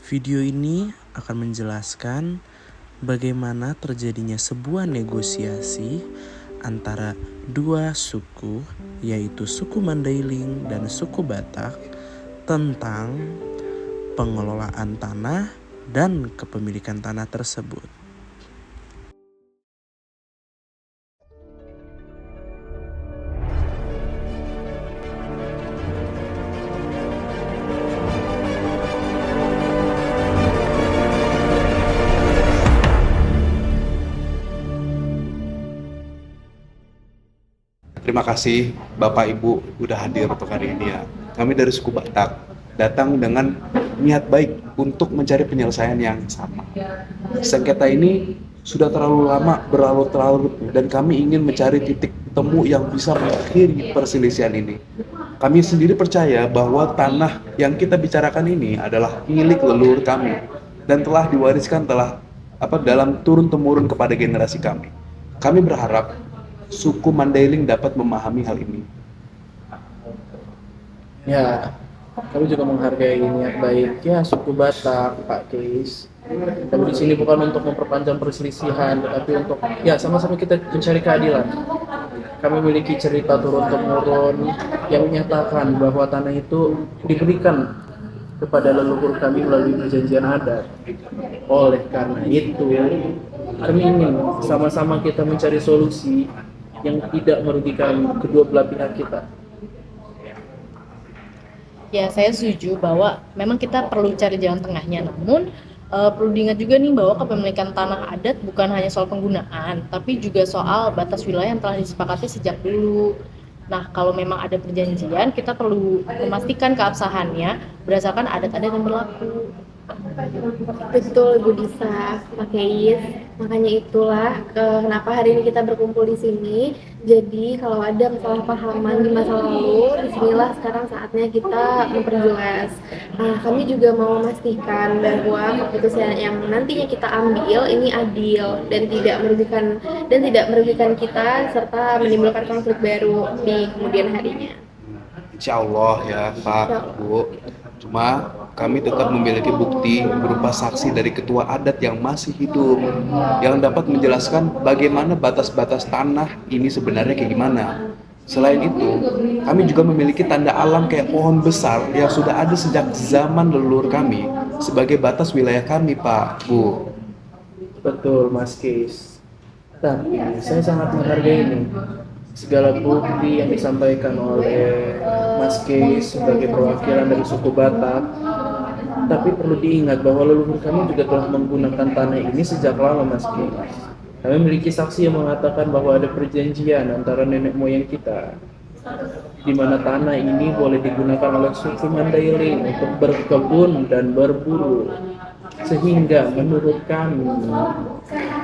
Video ini akan menjelaskan bagaimana terjadinya sebuah negosiasi antara dua suku, yaitu suku Mandailing dan suku Batak, tentang pengelolaan tanah dan kepemilikan tanah tersebut. Terima kasih Bapak Ibu udah hadir untuk hari ini ya. Kami dari suku Batak datang dengan niat baik untuk mencari penyelesaian yang sama. Sengketa ini sudah terlalu lama berlarut-larut dan kami ingin mencari titik temu yang bisa mengakhiri perselisihan ini. Kami sendiri percaya bahwa tanah yang kita bicarakan ini adalah milik leluhur kami dan telah diwariskan dalam turun-temurun kepada generasi kami. Kami berharap suku Mandailing dapat memahami hal ini. Ya, kami juga menghargai niat baiknya suku Batak, Pak Keis. Kami di sini bukan untuk memperpanjang perselisihan, tetapi untuk sama-sama kita mencari keadilan. Kami memiliki cerita turun-temurun yang menyatakan bahwa tanah itu diberikan kepada leluhur kami melalui perjanjian adat. Oleh karena itu, kami ingin sama-sama kita mencari solusi yang tidak merugikan kedua belah pihak kita. Ya, saya setuju bahwa memang kita perlu cari jalan tengahnya. Namun perlu diingat juga nih bahwa kepemilikan tanah adat bukan hanya soal penggunaan, tapi juga soal batas wilayah yang telah disepakati sejak dulu. Nah, kalau memang ada perjanjian, kita perlu memastikan keabsahannya berdasarkan adat-adat yang berlaku. Betul, Bu Disa, Pak Keis. Makanya itulah kenapa hari ini kita berkumpul di sini. Jadi kalau ada kesalahpahaman di masa lalu, disinilah sekarang saatnya kita memperjelas. Kami juga mau memastikan bahwa keputusan yang nantinya kita ambil ini adil dan tidak merugikan kita serta menimbulkan konflik baru di kemudian harinya. Insya Allah ya Pak, Bu. Cuma kami tetap memiliki bukti berupa saksi dari ketua adat yang masih hidup yang dapat menjelaskan bagaimana batas-batas tanah ini sebenarnya kayak gimana. Selain itu, kami juga memiliki tanda alam kayak pohon besar yang sudah ada sejak zaman leluhur kami sebagai batas wilayah kami, Pak, Bu. Betul, Mas Keis. Tapi saya sangat menghargai ini. Segala bukti yang disampaikan oleh Mas Keis sebagai perwakilan dari suku Batak. Tapi perlu diingat bahwa leluhur kami juga telah menggunakan tanah ini sejak lama, Mas Keis. Kami memiliki saksi yang mengatakan bahwa ada perjanjian antara nenek moyang kita, di mana tanah ini boleh digunakan oleh suku Mandailing untuk berkebun dan berburu. Sehingga menurut kami,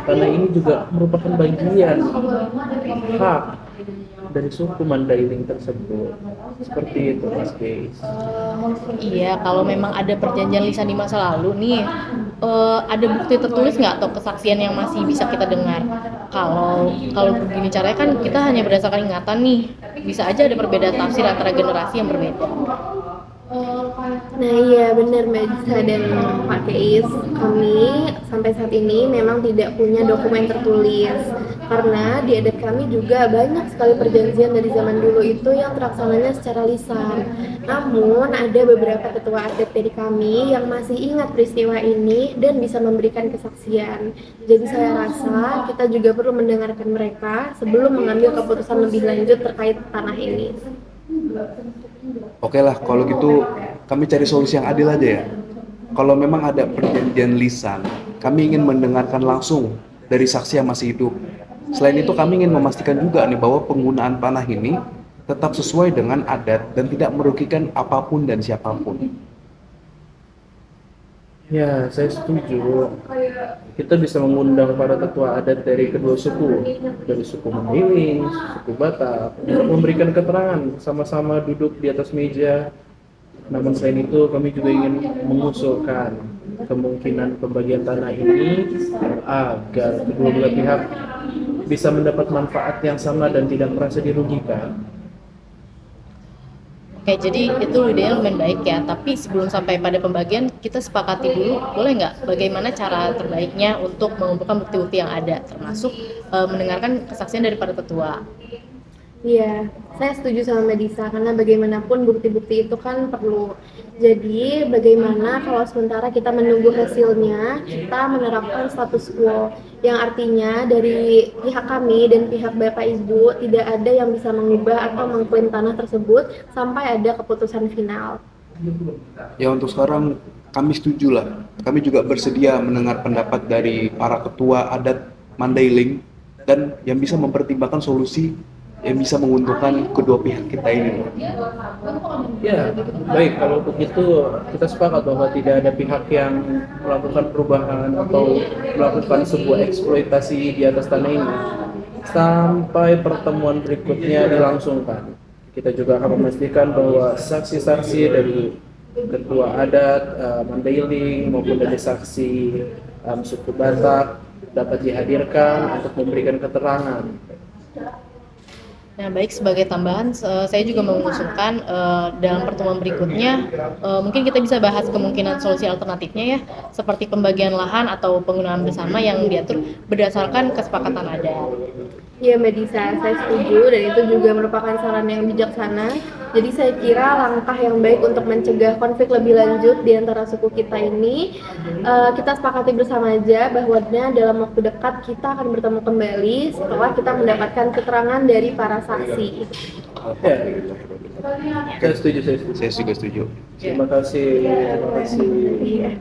tanah ini juga merupakan bagian hak dari suku Mandailing tersebut. Seperti itu, Mas Keis. Iya, kalau memang ada perjanjian lisan di masa lalu nih, ada bukti tertulis nggak atau kesaksian yang masih bisa kita dengar? Kalau begini caranya kan kita hanya berdasarkan ingatan nih, bisa aja ada perbedaan tafsir antara generasi yang berbeda. Nah iya benar Mbak Disa dan Pak Keis, kami sampai saat ini memang tidak punya dokumen tertulis karena di adat kami juga banyak sekali perjanjian dari zaman dulu itu yang terlaksananya secara lisan. Namun ada beberapa ketua adat dari kami yang masih ingat peristiwa ini dan bisa memberikan kesaksian. Jadi saya rasa kita juga perlu mendengarkan mereka sebelum mengambil keputusan lebih lanjut terkait tanah ini. Oke lah, kalau gitu kami cari solusi yang adil aja ya. Kalau memang ada perjanjian lisan, kami ingin mendengarkan langsung dari saksi yang masih hidup. Selain itu kami ingin memastikan juga nih bahwa penggunaan tanah ini tetap sesuai dengan adat dan tidak merugikan apapun dan siapapun. Ya, saya setuju. Kita bisa mengundang para ketua adat dari kedua suku, dari suku Mandailing, suku Batak, untuk memberikan keterangan sama-sama duduk di atas meja. Namun selain itu, kami juga ingin mengusulkan kemungkinan pembagian tanah ini agar kedua belah pihak bisa mendapat manfaat yang sama dan tidak merasa dirugikan. Oke, jadi itu idenya lumayan baik ya. Tapi sebelum sampai pada pembagian, kita sepakati dulu, boleh nggak bagaimana cara terbaiknya untuk mengumpulkan bukti-bukti yang ada, termasuk mendengarkan kesaksian dari para tetua. Iya, saya setuju sama Mbak Disa karena bagaimanapun bukti-bukti itu kan perlu. Jadi bagaimana kalau sementara kita menunggu hasilnya, kita menerapkan status quo yang artinya dari pihak kami dan pihak Bapak Ibu tidak ada yang bisa mengubah atau mengklaim tanah tersebut sampai ada keputusan final. Ya untuk sekarang kami setuju lah. Kami juga bersedia mendengar pendapat dari para ketua adat Mandailing dan yang bisa mempertimbangkan solusi yang bisa menguntungkan kedua pihak kita ini. Ya, baik. Kalau begitu kita sepakat bahwa tidak ada pihak yang melakukan perubahan atau melakukan sebuah eksploitasi di atas tanah ini sampai pertemuan berikutnya dilangsungkan. Kita juga akan memastikan bahwa saksi-saksi dari ketua adat Mandailing maupun dari saksi suku Batak dapat dihadirkan untuk memberikan keterangan. Nah, baik, sebagai tambahan, saya juga mengusulkan dalam pertemuan berikutnya mungkin kita bisa bahas kemungkinan solusi alternatifnya ya, seperti pembagian lahan atau penggunaan bersama yang diatur berdasarkan kesepakatan adat. Iya Mbak Disa, saya setuju dan itu juga merupakan saran yang bijaksana. Jadi saya kira langkah yang baik untuk mencegah konflik lebih lanjut di antara suku kita ini, kita sepakati bersama aja bahwa dalam waktu dekat kita akan bertemu kembali setelah kita mendapatkan keterangan dari para saksi. Ya, saya setuju. Saya juga setuju. Terima kasih. Iya.